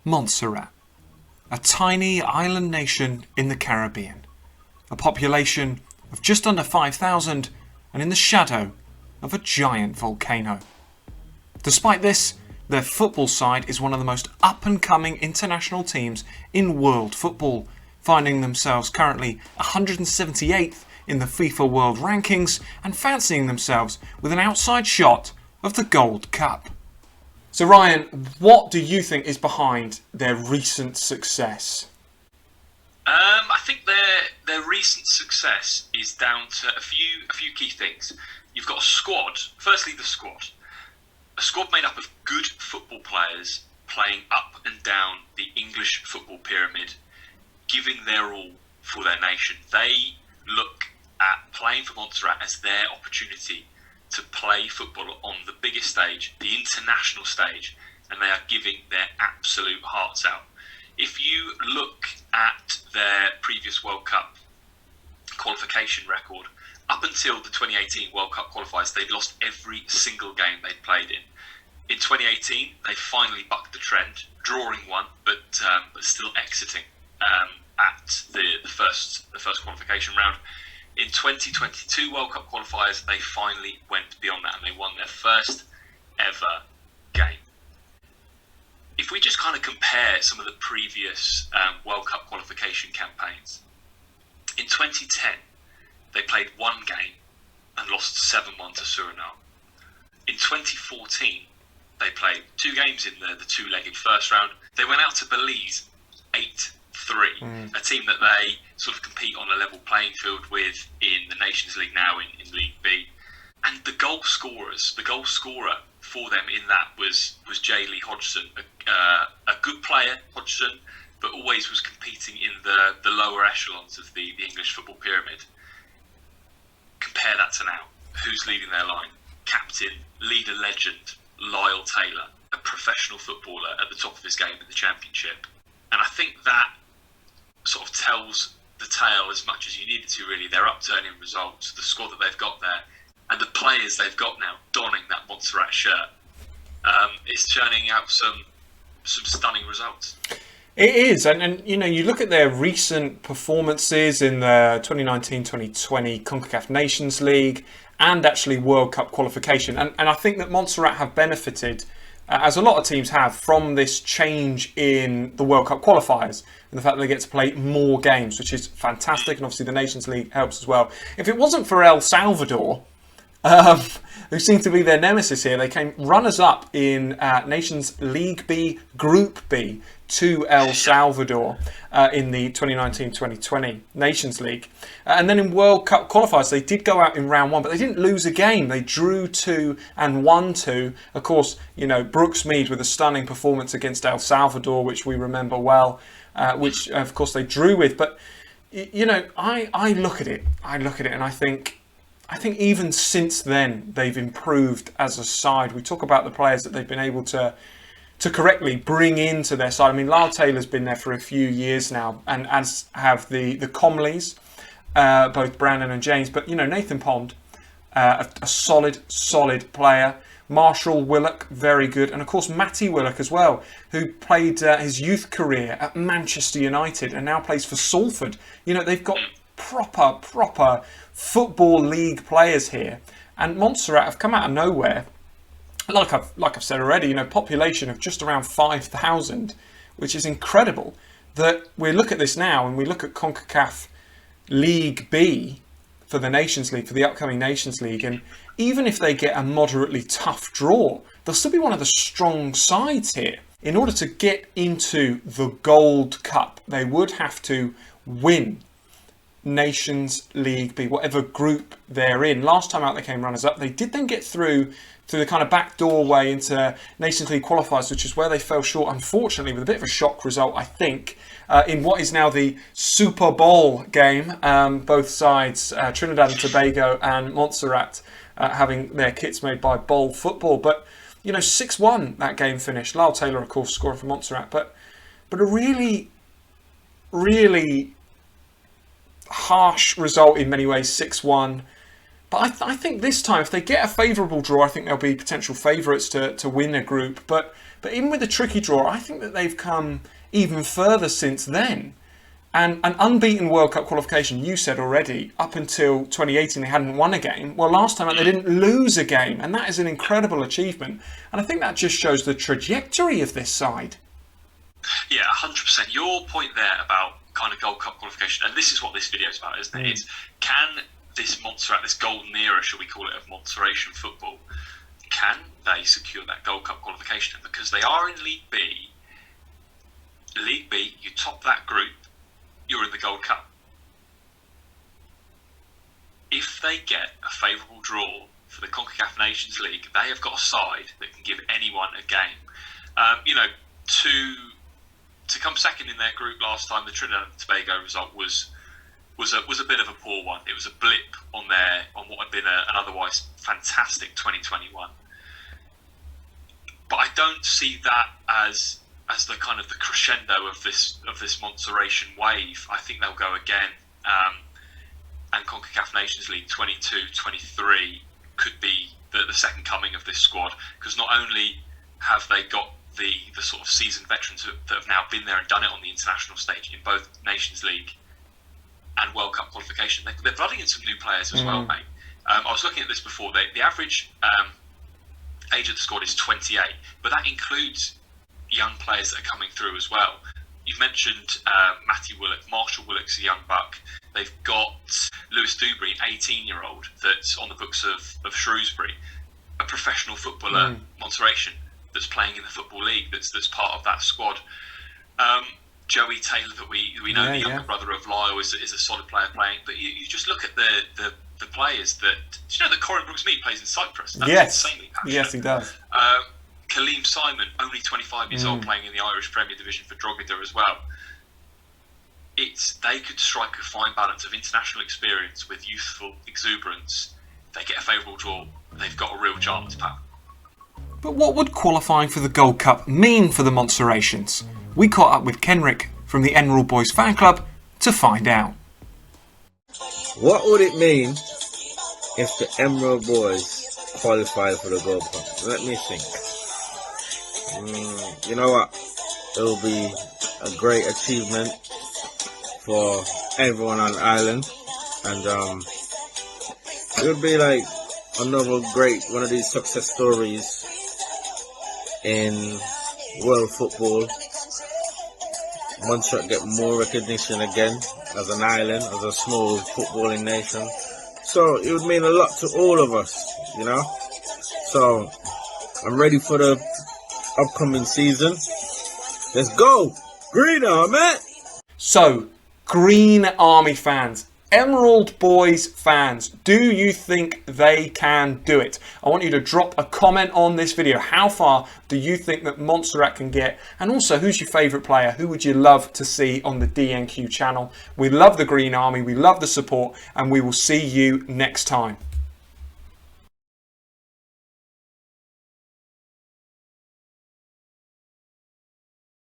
Montserrat, a tiny island nation in the Caribbean, a population of just under 5,000 and in the shadow of a giant volcano. Despite this, their football side is one of the most up-and-coming international teams in world football, finding themselves currently 178th in the FIFA World Rankings and fancying themselves with an outside shot of the Gold Cup. So Ryan, what do you think is behind their recent success? I think their recent success is down to a few key things. You've got a squad. Firstly, the squad. A squad made up of good football players playing up and down the English football pyramid, giving their all for their nation. They look at playing for Montserrat as their opportunity to play football on the biggest stage, the international stage, and they are giving their absolute hearts out. If you look at their previous World Cup qualification record, up until the 2018 World Cup qualifiers, they'd lost every single game they'd played in. In 2018, they finally bucked the trend, drawing one, but still exiting at the first qualification round. In 2022 World Cup qualifiers, they finally went beyond that and they won their first ever game. If we just kind of compare some of the previous World Cup qualification campaigns, in 2010, they played one game and lost 7-1 to Suriname. In 2014, they played two games in the two-legged first round. They went out to Belize 8-3, a team that they sort of compete on a level playing field with in the Nations League now in League B. And the goal scorer for them in that was J. Lee Hodgson, a good player, Hodgson, but always was competing in the lower echelons of the English football pyramid. Compare that to now. Who's leading their line? Captain, leader legend, Lyle Taylor, a professional footballer at the top of his game in the Championship. And I think that sort of tells the tale as much as you need it to, really. Their upturning results, the squad that they've got there, and the players they've got now donning that Montserrat shirt is churning out some stunning results. It is, and you know, you look at their recent performances in the 2019-2020 CONCACAF Nations League and actually World Cup qualification, and I think that Montserrat have benefited, as a lot of teams have, from this change in the World Cup qualifiers and the fact that they get to play more games, which is fantastic, and obviously the Nations League helps as well. If it wasn't for El Salvador, who seem to be their nemesis here, they came runners-up in Nations League B, Group B, to El Salvador in the 2019-2020 Nations League. And then in World Cup qualifiers, they did go out in round one, but they didn't lose a game. They drew 2 and won 2. Of course, you know, Brooks Mead with a stunning performance against El Salvador, which we remember well, which of course they drew with. But, you know, I look at it and I think even since then, they've improved as a side. We talk about the players that they've been able to correctly bring into their side. I mean, Lyle Taylor's been there for a few years now, and as have the Comleys, both Brandon and James. But, you know, Nathan Pond, a solid player. Marshall Willock, very good. And, of course, Matty Willock as well, who played his youth career at Manchester United and now plays for Salford. You know, they've got proper Football League players here. And Montserrat have come out of nowhere. Like I've said already, you know, population of just around 5,000, which is incredible. That we look at this now and we look at CONCACAF League B for the Nations League, for the upcoming Nations League, and even if they get a moderately tough draw, they'll still be one of the strong sides here. In order to get into the Gold Cup, they would have to win Nations League B, whatever group they're in. Last time out they came runners-up. They did then get through the kind of back doorway into Nations League qualifiers, which is where they fell short, unfortunately, with a bit of a shock result, I think, in what is now the Super Bowl game. Both sides, Trinidad and Tobago and Montserrat, having their kits made by Bowl Football. But, you know, 6-1 that game finished. Lyle Taylor, of course, scoring for Montserrat. But a really harsh result in many ways, 6-1. But I think this time, if they get a favourable draw, I think they'll be potential favourites to win a group. But even with a tricky draw, I think that they've come even further since then. And an unbeaten World Cup qualification, you said already, up until 2018 they hadn't won a game. Well, last time out they didn't lose a game, and that is an incredible achievement. And I think that just shows the trajectory of this side. Yeah, 100%. Your point there about kind of Gold Cup qualification, and this is what this video is about, isn't it? It's, can this Montserrat, this golden era, shall we call it, of Montserratian football, can they secure that Gold Cup qualification? And because they are in League B, you top that group, you're in the Gold Cup. If they get a favourable draw for the CONCACAF Nations League, they have got a side that can give anyone a game. To come second in their group last time, the Trinidad and Tobago result was a bit of a poor one. It was a blip on what had been an otherwise fantastic 2021. But I don't see that as the kind of the crescendo of this Montserratian wave. I think they'll go again, and CONCACAF Nations League 22-23 could be the second coming of this squad, because not only have they got the sort of seasoned veterans that have now been there and done it on the international stage in both Nations League and World Cup qualification, they're flooding in some new players as well, mate. I was looking at this before. The average age of the squad is 28, but that includes young players that are coming through as well. You've mentioned Matthew Willock, Marshall Willock's a young buck. They've got Lewis Dubry, 18-year-old, that's on the books of Shrewsbury, a professional footballer, Montserratian, that's playing in the Football League, that's part of that squad. Joey Taylor, that we know, the younger brother of Lyle, is a solid player playing. But you just look at the players that... Do you know that Corin Brooks-Mead plays in Cyprus? That's insanely passionate. Yes, he does. Kaleem Simon, only 25 years old, playing in the Irish Premier Division for Drogheda as well. They could strike a fine balance of international experience with youthful exuberance. They get a favourable draw, they've got a real chance, Pat. But what would qualifying for the Gold Cup mean for the Montserratians? We caught up with Kenrick from the Emerald Boys fan club to find out. What would it mean if the Emerald Boys qualified for the Gold Cup? Let me think. You know what? It will be a great achievement for everyone on the island, and it would be like another great one of these success stories in world football. Montserrat get more recognition again as an island, as a small footballing nation. So it would mean a lot to all of us, you know. So I'm ready for the upcoming season. Let's go, Green Army! So, Green Army fans, Emerald Boys fans, do you think they can do it? I want you to drop a comment on this video. How far do you think that Montserrat can get? And also, who's your favourite player? Who would you love to see on the DNQ channel? We love the Green Army, we love the support, and we will see you next time.